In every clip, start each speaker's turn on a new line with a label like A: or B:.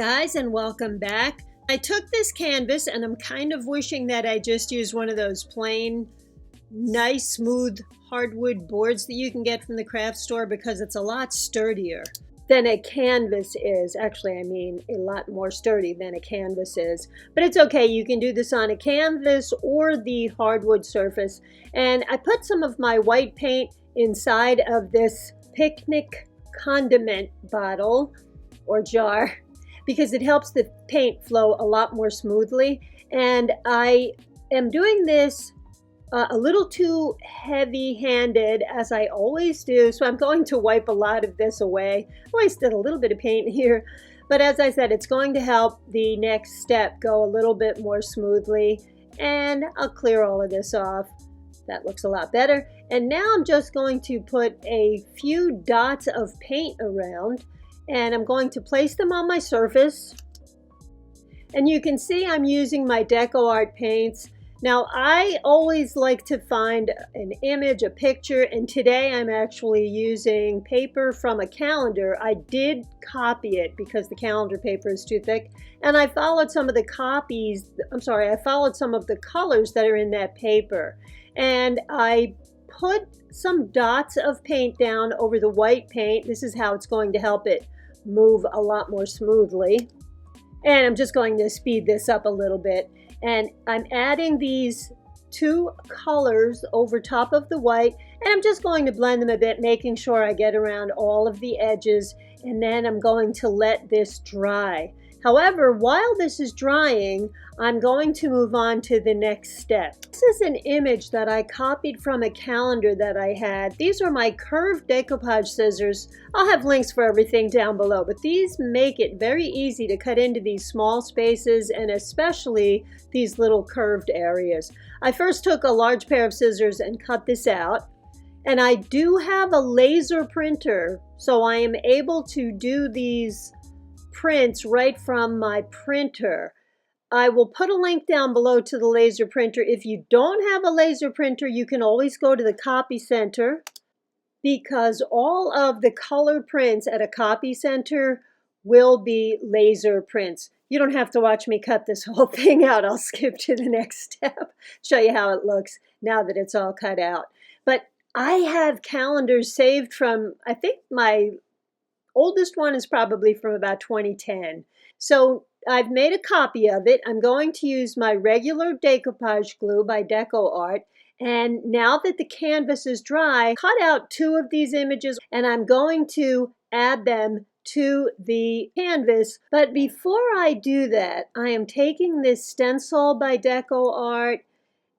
A: guys, and welcome back. I took this canvas and I'm kind of wishing that I just used one of those plain, nice, smooth hardwood boards that you can get from the craft store because it's a lot sturdier than a canvas is. Actually, I mean a lot more sturdy than a canvas is. But it's okay, you can do this on a canvas or the hardwood surface. And I put some of my white paint inside of this picnic condiment bottle or jar, because it helps the paint flow a lot more smoothly. And I am doing this a little too heavy-handed, as I always do, so I'm going to wipe a lot of this away. I wasted a little bit of paint here, but as I said, it's going to help the next step go a little bit more smoothly. And I'll clear all of this off. That looks a lot better. And now I'm just going to put a few dots of paint around, and I'm going to place them on my surface. And you can see I'm using my DecoArt paints. Now, I always like to find an image, a picture, and today I'm actually using paper from a calendar. I did copy it because the calendar paper is too thick, and I followed some of the I followed some of the colors that are in that paper. And I put some dots of paint down over the white paint. This is how it's going to help it move a lot more smoothly. And I'm just going to speed this up a little bit. And I'm adding these two colors over top of the white, and I'm just going to blend them a bit, making sure I get around all of the edges, and then I'm going to let this dry. However, while this is drying, I'm going to move on to the next step. This is an image that I copied from a calendar that I had. These are my curved decoupage scissors. I'll have links for everything down below, but these make it very easy to cut into these small spaces, and especially these little curved areas. I first took a large pair of scissors and cut this out. And I do have a laser printer, so I am able to do these prints right from my printer. I will put a link down below to the laser printer. If you don't have a laser printer, you can always go to the copy center, because all of the color prints at a copy center will be laser prints. You don't have to watch me cut this whole thing out. I'll skip to the next step, show you how it looks now that it's all cut out. But I have calendars saved from, I think my oldest one is probably from about 2010. So I've made a copy of it. I'm going to use my regular decoupage glue by DecoArt. And now that the canvas is dry, cut out two of these images, and I'm going to add them to the canvas. But before I do that, I am taking this stencil by DecoArt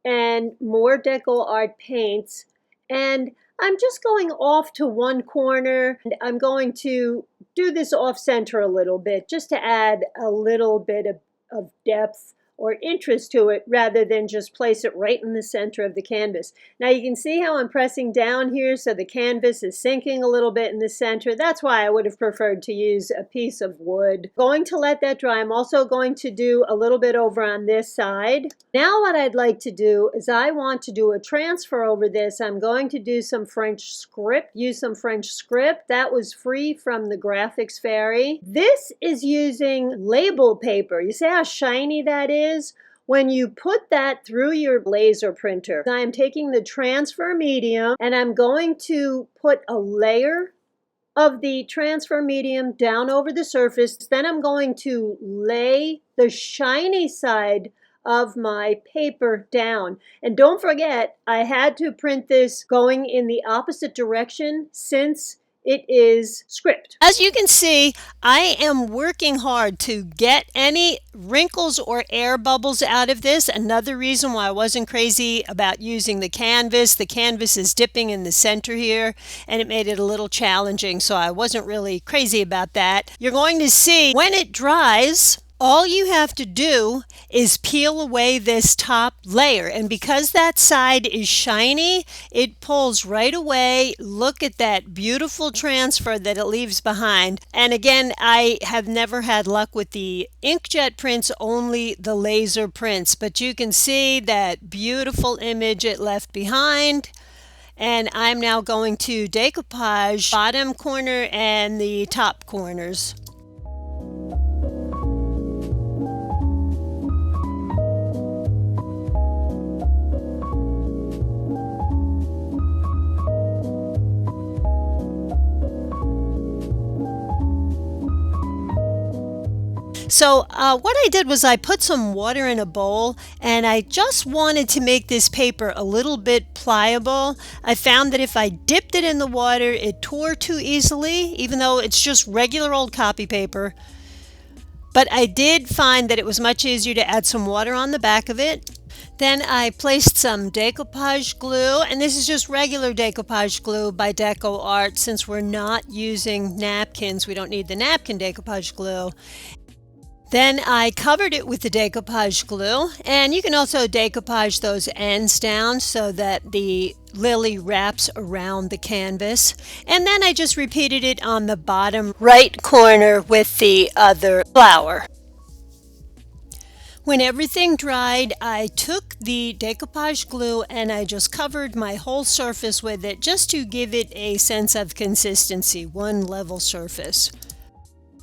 A: and more DecoArt paints, and I'm just going off to one corner, and I'm going to do this off center a little bit just to add a little bit of depth or interest to it, rather than just place it right in the center of the canvas. Now you can see how I'm pressing down here, so the canvas is sinking a little bit in the center. That's why I would have preferred to use a piece of wood. Going to let that dry. I'm also going to do a little bit over on this side. Now what I'd like to do is I want to do a transfer over this. I'm going to do some French script, use some French script. That was free from the Graphics Fairy. This is using label paper. You see how shiny that is? When you put that through your laser printer. I am taking the transfer medium and I'm going to put a layer of the transfer medium down over the surface. Then I'm going to lay the shiny side of my paper down. And don't forget, I had to print this going in the opposite direction since it is script. As you can see, I am working hard to get any wrinkles or air bubbles out of this. Another reason why I wasn't crazy about using the canvas. The canvas is dipping in the center here, and it made it a little challenging, so I wasn't really crazy about that. You're going to see when it dries, all you have to do is peel away this top layer, and because that side is shiny, it pulls right away. Look at that beautiful transfer that it leaves behind. And again, I have never had luck with the inkjet prints, only the laser prints, but you can see that beautiful image it left behind. And I'm now going to decoupage bottom corner and the top corners. So what I did was I put some water in a bowl, and I just wanted to make this paper a little bit pliable. I found that if I dipped it in the water, it tore too easily, even though it's just regular old copy paper. But I did find that it was much easier to add some water on the back of it. Then I placed some decoupage glue, and this is just regular decoupage glue by Deco Art. Since we're not using napkins, we don't need the napkin decoupage glue. Then I covered it with the decoupage glue, and you can also decoupage those ends down so that the lily wraps around the canvas. And then I just repeated it on the bottom right corner with the other flower. When everything dried, I took the decoupage glue and I just covered my whole surface with it just to give it a sense of consistency, one level surface.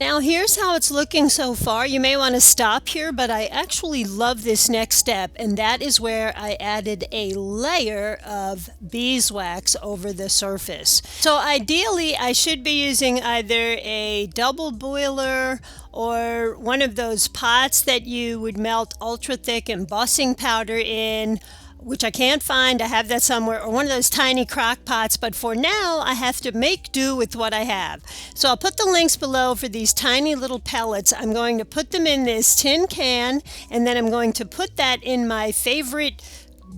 A: Now here's how it's looking so far. You may want to stop here, but I actually love this next step, and that is where I added a layer of beeswax over the surface. So ideally I should be using either a double boiler or one of those pots that you would melt ultra thick embossing powder in, which I can't find. I have that somewhere, or one of those tiny crock pots, but for now I have to make do with what I have. So I'll put the links below for these tiny little pellets. I'm going to put them in this tin can, and then I'm going to put that in my favorite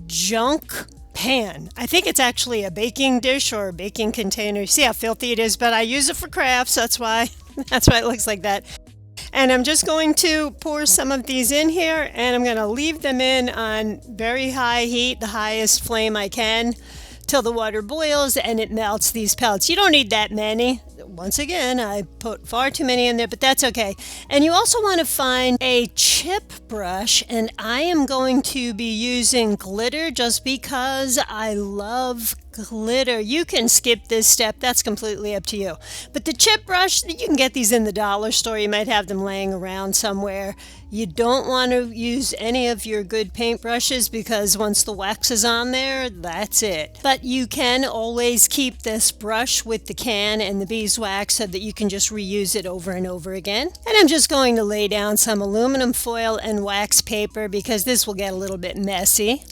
A: junk pan. I think it's actually a baking dish or a baking container. See how filthy it is, but I use it for crafts. That's why it looks like that. And I'm just going to pour some of these in here, and I'm going to leave them in on very high heat, the highest flame I can, till the water boils and it melts these pellets. You don't need that many. Once again, I put far too many in there, but that's okay. And you also want to find a chip brush, and I am going to be using glitter just because I love glitter. You can skip this step, that's completely up to you. But the chip brush, you can get these in the dollar store. You might have them laying around somewhere. You don't want to use any of your good paint brushes because once the wax is on there, that's it. But you can always keep this brush with the can and the beeswax so that you can just reuse it over and over again. And I'm just going to lay down some aluminum foil and wax paper because this will get a little bit messy.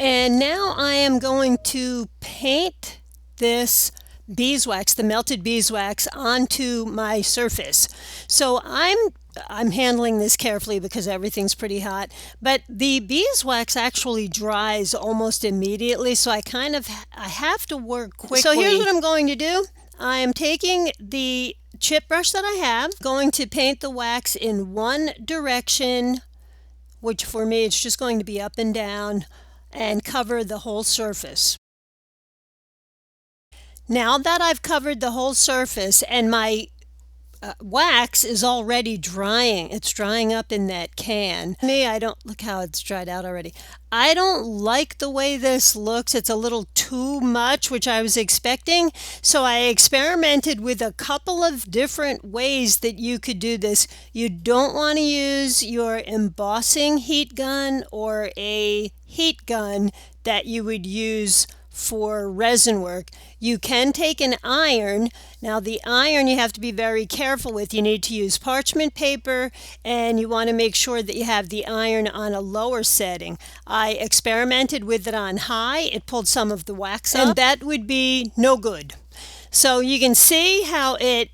A: And now I am going to paint this beeswax, the melted beeswax, onto my surface. So I'm handling this carefully because everything's pretty hot, but the beeswax actually dries almost immediately, so I have to work quickly. So here's what I'm going to do. I am taking the chip brush that I have, going to paint the wax in one direction, which for me it's just going to be up and down, and cover the whole surface. Now that I've covered the whole surface and my wax is already drying, it's drying up in that can. Look how it's dried out already. I don't like the way this looks. It's a little too much, which I was expecting. So I experimented with a couple of different ways that you could do this. You don't want to use your embossing heat gun or a heat gun that you would use for resin work. You can take an iron. Now the iron you have to be very careful with. You need to use parchment paper, and you want to make sure that you have the iron on a lower setting. I experimented with it on high. It pulled some of the wax up, and that would be no good. So you can see how it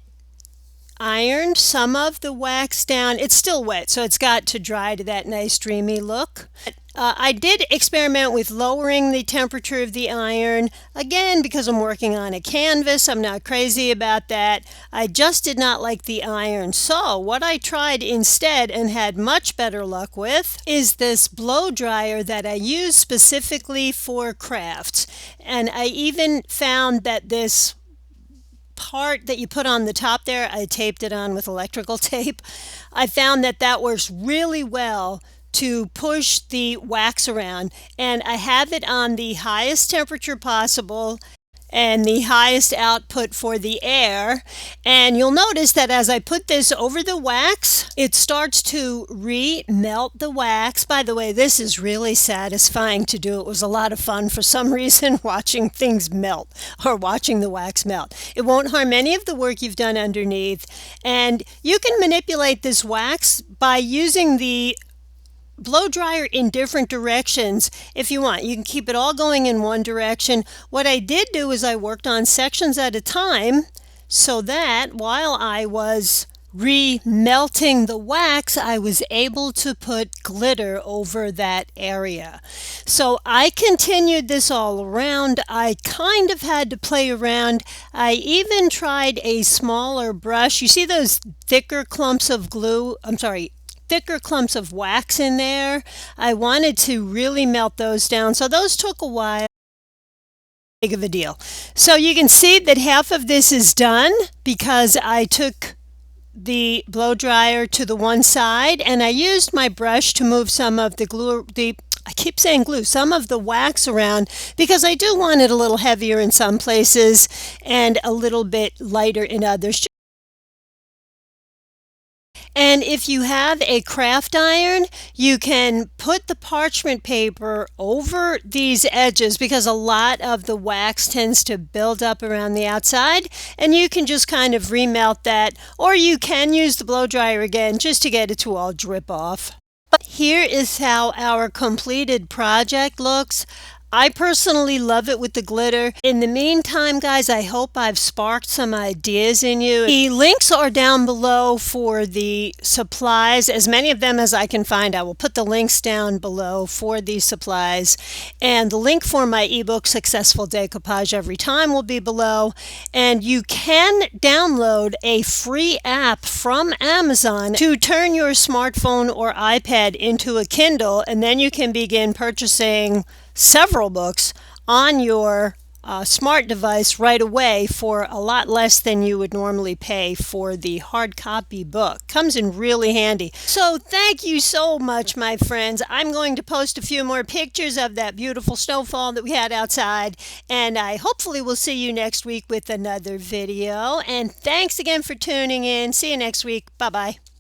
A: ironed some of the wax down. It's still wet, so it's got to dry to that nice dreamy look. I did experiment with lowering the temperature of the iron, again because I'm working on a canvas. I'm not crazy about that. I just did not like the iron. So what I tried instead and had much better luck with is this blow dryer that I use specifically for crafts. And I even found that this part that you put on the top there, I taped it on with electrical tape. I found that that works really well to push the wax around, and I have it on the highest temperature possible, and the highest output for the air. And you'll notice that as I put this over the wax, it starts to re-melt the wax. By the way, this is really satisfying to do. It was a lot of fun for some reason watching things melt or watching the wax melt. It won't harm any of the work you've done underneath. And you can manipulate this wax by using the blow dryer in different directions if you want. You can keep it all going in one direction. What I did do is I worked on sections at a time so that while I was re-melting the wax, I was able to put glitter over that area. So I continued this all around. I kind of had to play around. I even tried a smaller brush. You see those thicker clumps of thicker clumps of wax in there? I wanted to really melt those down. So those took a while. Big of a deal. So you can see that half of this is done because I took the blow dryer to the one side and I used my brush to move some of the glue, I keep saying glue, some of the wax around because I do want it a little heavier in some places and a little bit lighter in others. And if you have a craft iron, you can put the parchment paper over these edges because a lot of the wax tends to build up around the outside, and you can just kind of remelt that, or you can use the blow dryer again just to get it to all drip off. Here is how our completed project looks. I personally love it with the glitter. In the meantime, guys, I hope I've sparked some ideas in you. The links are down below for the supplies, as many of them as I can find. I will put the links down below for these supplies. And the link for my ebook, Successful Decoupage Every Time, will be below. And you can download a free app from Amazon to turn your smartphone or iPad into a Kindle, and then you can begin purchasing several books on your smart device right away for a lot less than you would normally pay for the hard copy book. Comes in really handy. So thank you so much, my friends. I'm going to post a few more pictures of that beautiful snowfall that we had outside, and I hopefully will see you next week with another video. And thanks again for tuning in. See you next week. Bye-bye.